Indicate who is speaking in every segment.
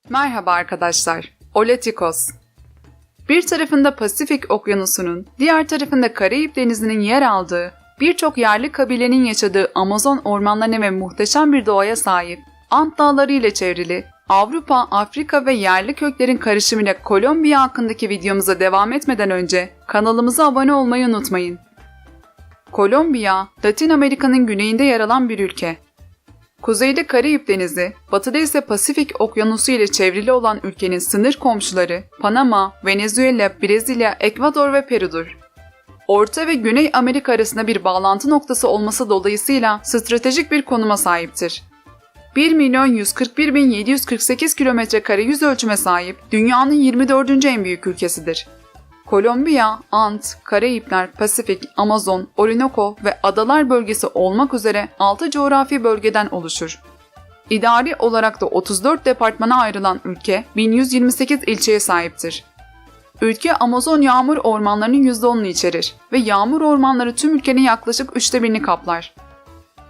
Speaker 1: Merhaba arkadaşlar, Oletikos. Bir tarafında Pasifik Okyanusu'nun, diğer tarafında Karayip Denizi'nin yer aldığı, birçok yerli kabilenin yaşadığı Amazon ormanlarına ve muhteşem bir doğaya sahip, Ant Dağları ile çevrili, Avrupa, Afrika ve yerli köklerin karışımıyla Kolombiya hakkındaki videomuza devam etmeden önce kanalımıza abone olmayı unutmayın. Kolombiya, Latin Amerika'nın güneyinde yer alan bir ülke. Kuzeyde Karayip Denizi, batıda ise Pasifik Okyanusu ile çevrili olan ülkenin sınır komşuları Panama, Venezuela, Brezilya, Ekvador ve Peru'dur. Orta ve Güney Amerika arasında bir bağlantı noktası olması dolayısıyla stratejik bir konuma sahiptir. 1.141.748 km² yüz ölçüme sahip dünyanın 24. en büyük ülkesidir. Kolombiya, Ant, Karayipler, Pasifik, Amazon, Orinoco ve Adalar bölgesi olmak üzere 6 coğrafi bölgeden oluşur. İdari olarak da 34 departmana ayrılan ülke 1128 ilçeye sahiptir. Ülke Amazon yağmur ormanlarının %10'unu içerir ve yağmur ormanları tüm ülkenin yaklaşık 1/3'ini kaplar.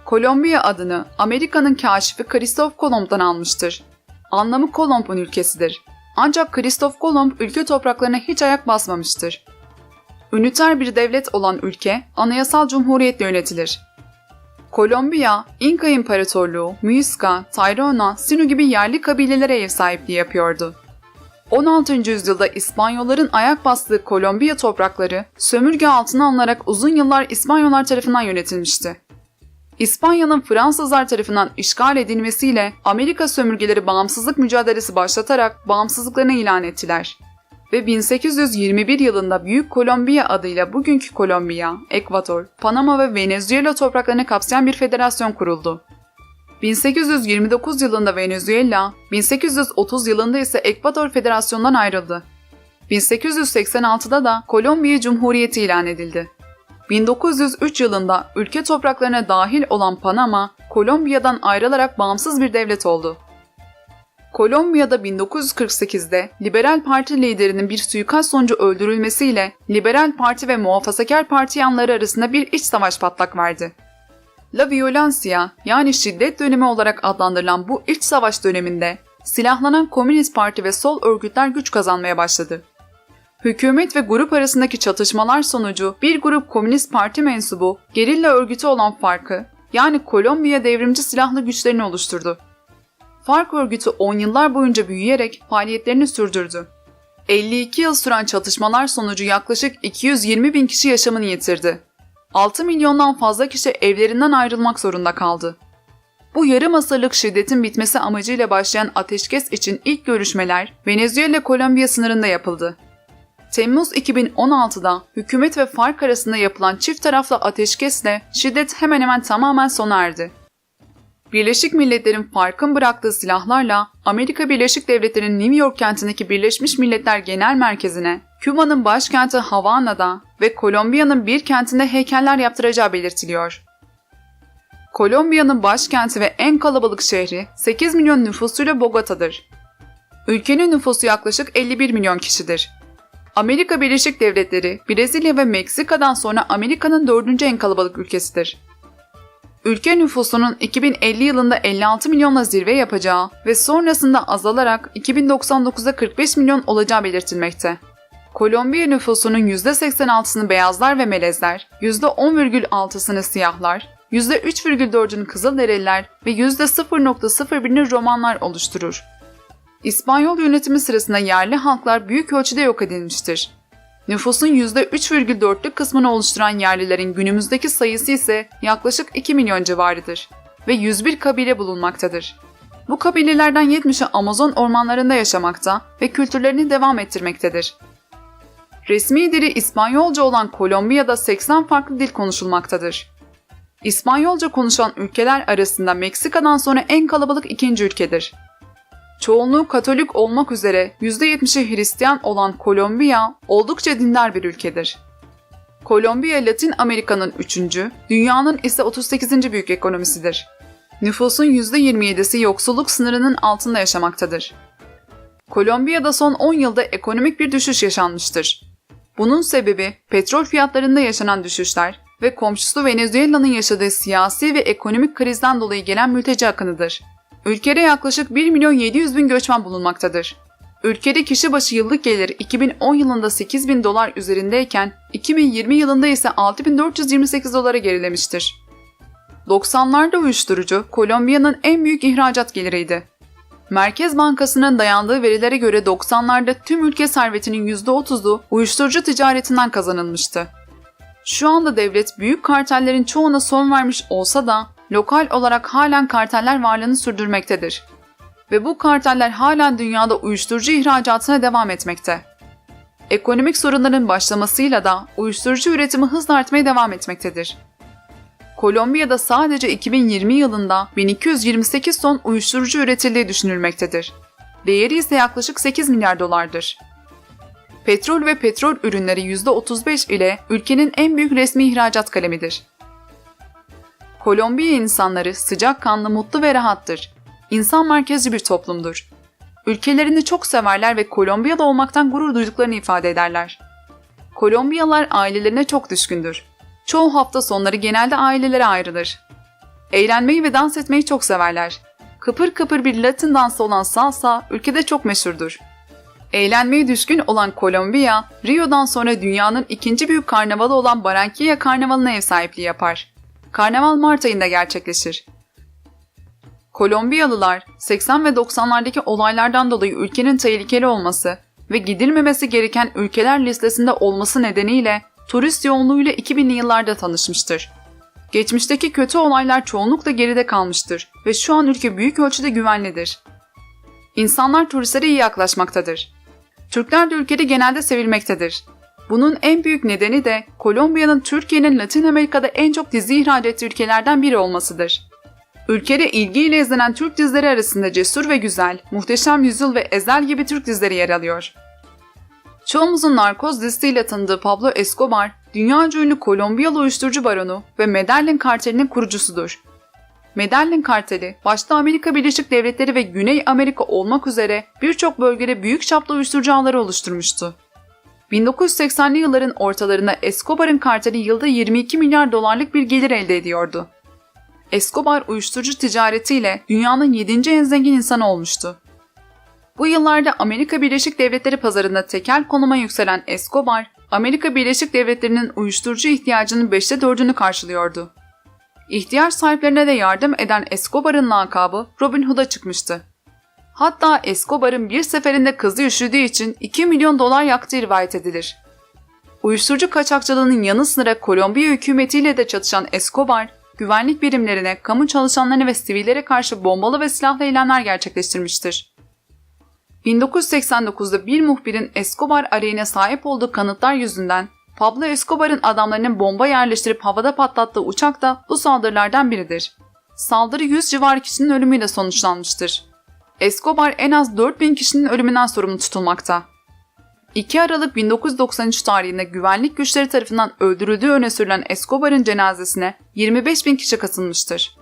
Speaker 1: Kolombiya adını Amerika'nın kaşifi Kristof Kolomb'dan almıştır. Anlamı Kolomb'un ülkesidir. Ancak Kristof Kolomb ülke topraklarına hiç ayak basmamıştır. Üniter bir devlet olan ülke, anayasal cumhuriyetle yönetilir. Kolombiya, İnka İmparatorluğu, Muisca, Tairona, Sinu gibi yerli kabilelere ev sahipliği yapıyordu. 16. yüzyılda İspanyolların ayak bastığı Kolombiya toprakları, sömürge altına alınarak uzun yıllar İspanyollar tarafından yönetilmişti. İspanya'nın Fransızlar tarafından işgal edilmesiyle Amerika sömürgeleri bağımsızlık mücadelesi başlatarak bağımsızlıklarını ilan ettiler. Ve 1821 yılında Büyük Kolombiya adıyla bugünkü Kolombiya, Ekvador, Panama ve Venezuela topraklarını kapsayan bir federasyon kuruldu. 1829 yılında Venezuela, 1830 yılında ise Ekvador Federasyonu'ndan ayrıldı. 1886'da da Kolombiya Cumhuriyeti ilan edildi. 1903 yılında ülke topraklarına dahil olan Panama, Kolombiya'dan ayrılarak bağımsız bir devlet oldu. Kolombiya'da 1948'de Liberal Parti liderinin bir suikast sonucu öldürülmesiyle Liberal Parti ve Muhafazakar Parti yanları arasında bir iç savaş patlak verdi. La Violencia yani şiddet dönemi olarak adlandırılan bu iç savaş döneminde silahlanan Komünist Parti ve sol örgütler güç kazanmaya başladı. Hükümet ve grup arasındaki çatışmalar sonucu bir grup Komünist Parti mensubu gerilla örgütü olan FARC'ı yani Kolombiya Devrimci Silahlı Güçlerini oluşturdu. FARC örgütü 10 yıllar boyunca büyüyerek faaliyetlerini sürdürdü. 52 yıl süren çatışmalar sonucu yaklaşık 220.000 kişi yaşamını yitirdi. 6 milyondan fazla kişi evlerinden ayrılmak zorunda kaldı. Bu yarım asırlık şiddetin bitmesi amacıyla başlayan ateşkes için ilk görüşmeler Venezuela-Kolombiya sınırında yapıldı. Temmuz 2016'da hükümet ve FARC arasında yapılan çift taraflı ateşkesle şiddet hemen hemen tamamen sona erdi. Birleşik Milletler'in FARC'ın bıraktığı silahlarla Amerika Birleşik Devletleri'nin New York kentindeki Birleşmiş Milletler Genel Merkezi'ne, Küba'nın başkenti Havana'da ve Kolombiya'nın bir kentinde heykeller yaptıracağı belirtiliyor. Kolombiya'nın başkenti ve en kalabalık şehri 8 milyon nüfusuyla Bogota'dır. Ülkenin nüfusu yaklaşık 51 milyon kişidir. Amerika Birleşik Devletleri, Brezilya ve Meksika'dan sonra Amerika'nın 4. en kalabalık ülkesidir. Ülke nüfusunun 2050 yılında 56 milyonla zirve yapacağı ve sonrasında azalarak 2099'da 45 milyon olacağı belirtilmekte. Kolombiya nüfusunun %86'sını beyazlar ve melezler, %10,6'sını siyahlar, %3,4'ünü Kızılderililer ve %0,01'ini Romanlar oluşturur. İspanyol yönetimi sırasında yerli halklar büyük ölçüde yok edilmiştir. Nüfusun %3,4'lük kısmını oluşturan yerlilerin günümüzdeki sayısı ise yaklaşık 2 milyon civarıdır ve 101 kabile bulunmaktadır. Bu kabilelerden 70'i Amazon ormanlarında yaşamakta ve kültürlerini devam ettirmektedir. Resmi dili İspanyolca olan Kolombiya'da 80 farklı dil konuşulmaktadır. İspanyolca konuşan ülkeler arasında Meksika'dan sonra en kalabalık ikinci ülkedir. Çoğunluğu Katolik olmak üzere %70'i Hristiyan olan Kolombiya oldukça dindar bir ülkedir. Kolombiya Latin Amerika'nın 3. dünyanın ise 38. büyük ekonomisidir. Nüfusun %27'si yoksulluk sınırının altında yaşamaktadır. Kolombiya'da son 10 yılda ekonomik bir düşüş yaşanmıştır. Bunun sebebi petrol fiyatlarında yaşanan düşüşler ve komşusu Venezuela'nın yaşadığı siyasi ve ekonomik krizden dolayı gelen mülteci akınıdır. Ülkede yaklaşık 1.700.000 göçmen bulunmaktadır. Ülkede kişi başı yıllık geliri 2010 yılında $8.000 üzerindeyken 2020 yılında ise $6.428 gerilemiştir. 90'larda uyuşturucu Kolombiya'nın en büyük ihracat geliriydi. Merkez Bankası'nın dayandığı verilere göre 90'larda tüm ülke servetinin %30'u uyuşturucu ticaretinden kazanılmıştı. Şu anda devlet büyük kartellerin çoğuna son vermiş olsa da lokal olarak halen karteller varlığını sürdürmektedir. Ve bu karteller halen dünyada uyuşturucu ihracatına devam etmekte. Ekonomik sorunların başlamasıyla da uyuşturucu üretimi hızla artmaya devam etmektedir. Kolombiya'da sadece 2020 yılında 1228 ton uyuşturucu üretildiği düşünülmektedir. Değeri ise yaklaşık $8 milyar. Petrol ve petrol ürünleri %35 ile ülkenin en büyük resmi ihracat kalemidir. Kolombiya insanları sıcakkanlı, mutlu ve rahattır. İnsan merkezci bir toplumdur. Ülkelerini çok severler ve Kolombiya'da olmaktan gurur duyduklarını ifade ederler. Kolombiyalılar ailelerine çok düşkündür. Çoğu hafta sonları genelde ailelere ayrılır. Eğlenmeyi ve dans etmeyi çok severler. Kıpır kıpır bir Latin dansı olan salsa ülkede çok meşhurdur. Eğlenmeye düşkün olan Kolombiya, Rio'dan sonra dünyanın ikinci büyük karnavalı olan Barranquilla Karnavalı'na ev sahipliği yapar. Karnaval Mart ayında gerçekleşir. Kolombiyalılar 80 ve 90'lardaki olaylardan dolayı ülkenin tehlikeli olması ve gidilmemesi gereken ülkeler listesinde olması nedeniyle turist yoğunluğuyla 2000'li yıllarda tanışmıştır. Geçmişteki kötü olaylar çoğunlukla geride kalmıştır ve şu an ülke büyük ölçüde güvenlidir. İnsanlar turistlere iyi yaklaşmaktadır. Türkler de ülkede genelde sevilmektedir. Bunun en büyük nedeni de Kolombiya'nın Türkiye'nin Latin Amerika'da en çok dizi ihraç ettiği ülkelerden biri olmasıdır. Ülkede ilgiyle izlenen Türk dizileri arasında Cesur ve Güzel, Muhteşem Yüzyıl ve Ezel gibi Türk dizileri yer alıyor. Çoğumuzun Narkoz dizisiyle tanıdığı Pablo Escobar, dünyaca ünlü Kolombiyalı uyuşturucu baronu ve Medellin kartelinin kurucusudur. Medellin karteli, başta Amerika Birleşik Devletleri ve Güney Amerika olmak üzere birçok bölgede büyük çaplı uyuşturucu ağları oluşturmuştu. 1980'li yılların ortalarında Escobar'ın karteli yılda $22 milyar bir gelir elde ediyordu. Escobar uyuşturucu ticaretiyle dünyanın 7. en zengin insanı olmuştu. Bu yıllarda Amerika Birleşik Devletleri pazarında tekel konuma yükselen Escobar, Amerika Birleşik Devletleri'nin uyuşturucu ihtiyacının 5'te 4'ünü karşılıyordu. İhtiyaç sahiplerine de yardım eden Escobar'ın lakabı Robin Hood'a çıkmıştı. Hatta Escobar'ın bir seferinde kızı üşüdüğü için $2 milyon yaktığı rivayet edilir. Uyuşturucu kaçakçılığının yanı sıra Kolombiya hükümetiyle de çatışan Escobar, güvenlik birimlerine, kamu çalışanlarına ve sivillere karşı bombalı ve silahlı eylemler gerçekleştirmiştir. 1989'da bir muhbirin Escobar aleyhine sahip olduğu kanıtlar yüzünden Pablo Escobar'ın adamlarının bomba yerleştirip havada patlattığı uçak da bu saldırılardan biridir. Saldırı 100 civarı kişinin ölümüyle sonuçlanmıştır. Escobar en az 4000 kişinin ölümünden sorumlu tutulmakta. 2 Aralık 1993 tarihinde güvenlik güçleri tarafından öldürüldüğü öne sürülen Escobar'ın cenazesine 25.000 kişi katılmıştır.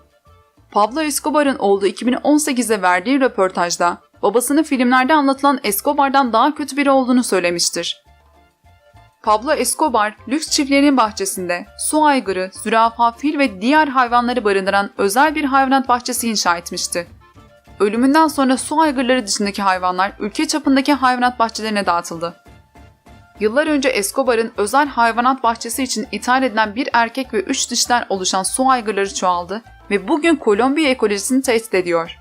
Speaker 1: Pablo Escobar'ın olduğu 2018'de verdiği röportajda babasının filmlerde anlatılan Escobar'dan daha kötü biri olduğunu söylemiştir. Pablo Escobar, lüks çiftliğinin bahçesinde su aygırı, zürafa, fil ve diğer hayvanları barındıran özel bir hayvanat bahçesi inşa etmişti. Ölümünden sonra su aygırları dışındaki hayvanlar ülke çapındaki hayvanat bahçelerine dağıtıldı. Yıllar önce Escobar'ın özel hayvanat bahçesi için ithal edilen bir erkek ve 3 dişten oluşan su aygırları çoğaldı ve bugün Kolombiya ekolojisini tehdit ediyor.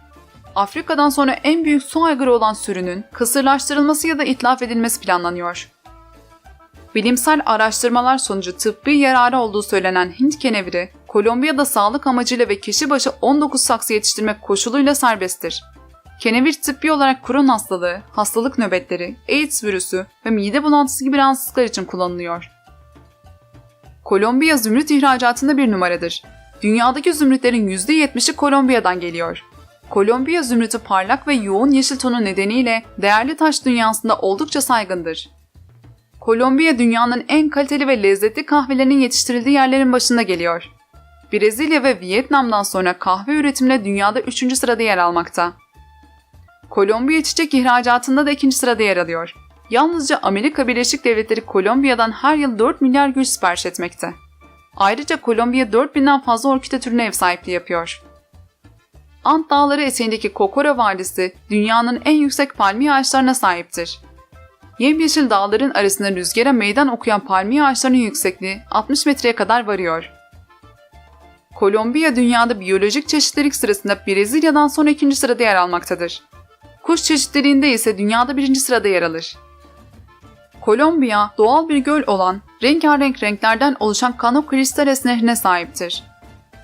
Speaker 1: Afrika'dan sonra en büyük su aygırı olan sürünün kısırlaştırılması ya da itlaf edilmesi planlanıyor. Bilimsel araştırmalar sonucu tıbbi yararı olduğu söylenen Hint keneviri, Kolombiya'da sağlık amacıyla ve kişi başı 19 saksı yetiştirmek koşuluyla serbesttir. Kenevir tıbbi olarak Crohn hastalığı, hastalık nöbetleri, AIDS virüsü ve mide bulantısı gibi rahatsızlıklar için kullanılıyor. Kolombiya zümrüt ihracatında bir numaradır. Dünyadaki zümrütlerin %70'i Kolombiya'dan geliyor. Kolombiya zümrütü parlak ve yoğun yeşil tonu nedeniyle değerli taş dünyasında oldukça saygındır. Kolombiya dünyanın en kaliteli ve lezzetli kahvelerinin yetiştirildiği yerlerin başında geliyor. Brezilya ve Vietnam'dan sonra kahve üretiminde dünyada 3. sırada yer almakta. Kolombiya çiçek ihracatında da 2. sırada yer alıyor. Yalnızca Amerika Birleşik Devletleri Kolombiya'dan her yıl 4 milyar gül sipariş etmekte. Ayrıca Kolombiya 4000'den fazla orkide türüne ev sahipliği yapıyor. Ant Dağları eteğindeki Kokora Vadisi dünyanın en yüksek palmiye ağaçlarına sahiptir. Yemyeşil dağların arasında rüzgara meydan okuyan palmiye ağaçlarının yüksekliği 60 metreye kadar varıyor. Kolombiya dünyada biyolojik çeşitlilik sırasında Brezilya'dan sonra 2. sırada yer almaktadır. Kuş çeşitliliğinde ise dünyada 1. sırada yer alır. Kolombiya, doğal bir göl olan rengarenk renklerden oluşan Cano Cristales nehrine sahiptir.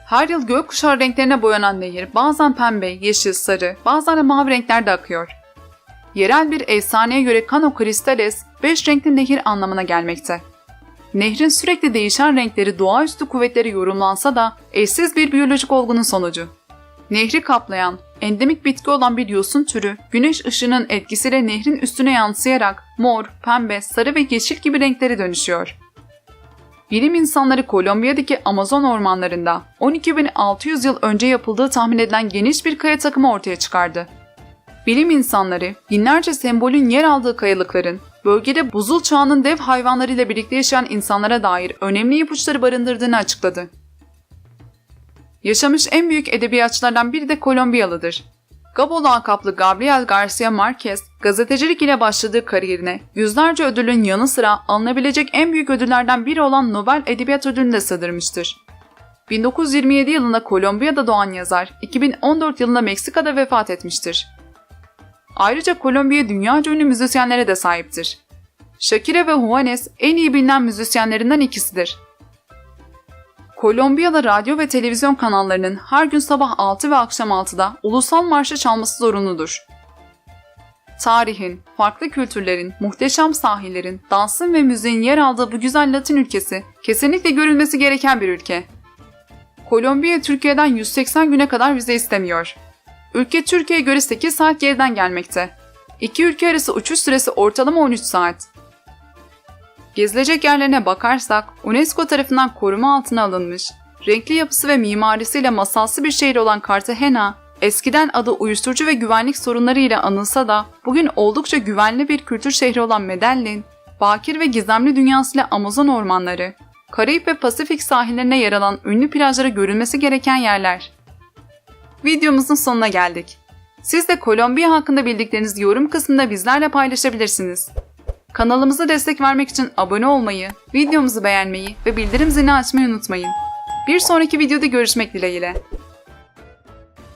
Speaker 1: Her yıl gökkuşağı renklerine boyanan nehir bazen pembe, yeşil, sarı, bazen de mavi renklerde akıyor. Yerel bir efsaneye göre Cano Cristales, 5 renkli nehir anlamına gelmekte. Nehrin sürekli değişen renkleri doğaüstü kuvvetleri yorumlansa da eşsiz bir biyolojik olgunun sonucu. Nehri kaplayan, endemik bitki olan bir yosun türü, güneş ışığının etkisiyle nehrin üstüne yansıyarak mor, pembe, sarı ve yeşil gibi renklere dönüşüyor. Bilim insanları Kolombiya'daki Amazon ormanlarında 12.600 yıl önce yapıldığı tahmin edilen geniş bir kaya takımı ortaya çıkardı. Bilim insanları binlerce sembolün yer aldığı kayalıkların, bölgede buzul çağının dev hayvanlarıyla birlikte yaşayan insanlara dair önemli ipuçları barındırdığını açıkladı. Yaşamış en büyük edebiyatçılardan biri de Kolombiyalıdır. Gabo lakaplı Gabriel Garcia Marquez, gazetecilik ile başladığı kariyerine yüzlerce ödülün yanı sıra alınabilecek en büyük ödüllerden biri olan Nobel Edebiyat Ödülünü de sığdırmıştır. 1927 yılında Kolombiya'da doğan yazar, 2014 yılında Meksika'da vefat etmiştir. Ayrıca Kolombiya dünyaca ünlü müzisyenlere de sahiptir. Shakira ve Juanes en iyi bilinen müzisyenlerinden ikisidir. Kolombiya'da radyo ve televizyon kanallarının her gün sabah 6 ve akşam 6'da ulusal marşı çalması zorunludur. Tarihin, farklı kültürlerin, muhteşem sahillerin, dansın ve müziğin yer aldığı bu güzel Latin ülkesi kesinlikle görülmesi gereken bir ülke. Kolombiya Türkiye'den 180 güne kadar vize istemiyor. Ülke Türkiye'ye göre 8 saat geriden gelmekte. İki ülke arası uçuş süresi ortalama 13 saat. Gezilecek yerlerine bakarsak, UNESCO tarafından koruma altına alınmış, renkli yapısı ve mimarisiyle masalsı bir şehir olan Cartagena, eskiden adı uyuşturucu ve güvenlik sorunlarıyla anılsa da bugün oldukça güvenli bir kültür şehri olan Medellin, bakir ve gizemli dünyasıyla Amazon ormanları, Karayip ve Pasifik sahillerine yer alan ünlü plajlara görülmesi gereken yerler. Videomuzun sonuna geldik. Siz de Kolombiya hakkında bildiklerinizi yorum kısmında bizlerle paylaşabilirsiniz. Kanalımıza destek vermek için abone olmayı, videomuzu beğenmeyi ve bildirim zilini açmayı unutmayın. Bir sonraki videoda görüşmek dileğiyle.